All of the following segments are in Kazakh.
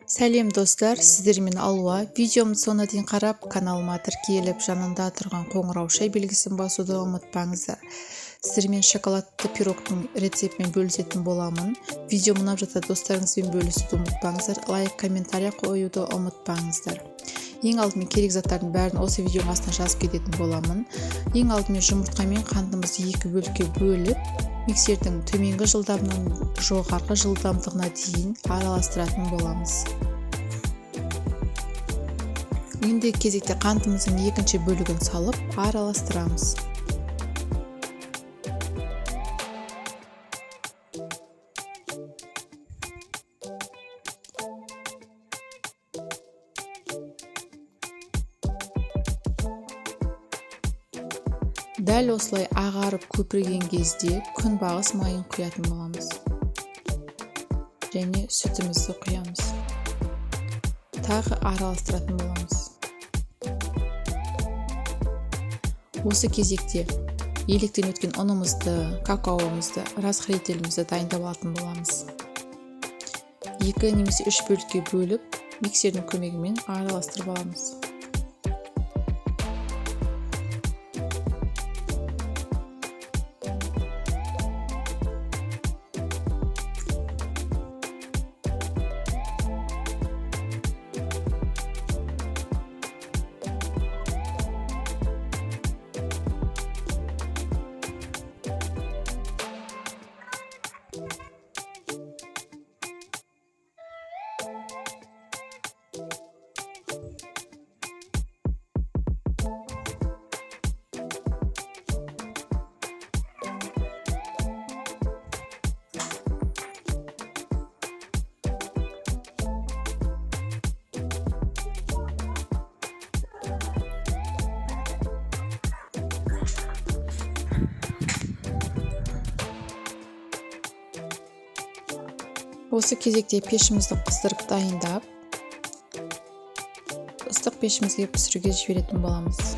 Сәлем достар, сіздермен Алуа. Видеомды соңына дейін қарап, каналыма тіркеліп, жанында тұрған қоңырау белгісін басуды ұмытпаңыздар. Сіздермен шоколадты пирогтың рецептімен бөлісетін боламын. Видео ұнап жатса достарыңызбен бөлісуді ұмытпаңыздар. Лайк, комментарий қоюды ұмытпаңыздар. Ең алдымен керек заттардың бәрін осы видеоның астына жазып кететін боламын. Ең алдымен жұмыртқа мен қантымызды екі бөлікке бөліп, миксердің төменгі жылдамдығынан жоғарғы жылдамдығына дейін араластыратын боламыз. Ендігі кезекте қантымыздың екінші бөлігін салып араластырамыз. Дәл осылай ағарып көпірген кезде күнбағыс майын құятын боламыз. Және сүтімізді құямыз. Тағы араластыратын боламыз. Осы кезекте електен өткен ұнымызды, какаомызды, разхлителімізді дайындап алатын боламыз. 2 немесе 3 бөлікке бөліп, миксердің көмегімен араластырып аламыз. Осы кезекте пешімізді қыздырып дайындап, ыстық пешімізге пісіруге жіберетін боламыз.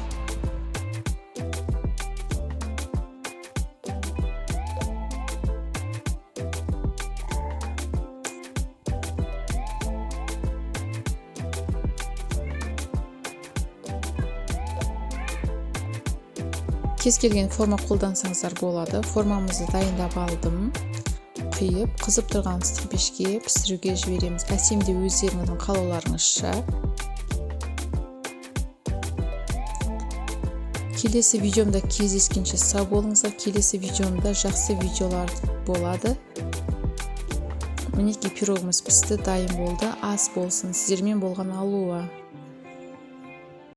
Кез келген форма қолдансаңыздар болады. Формамызды дайындап алдым. Құйып, қызып тұрған ыстық пешке пісіруге жібереміз. Әсемде өздеріңіздің қалауларыңызша. Келесі видеомда кездескенше сау болыңыздар. Келесі видеомда жақсы видеолар болады. Мінекей пирогымыз пісті, дайын болды. Ас болсын. Сіздермен болған Алуа.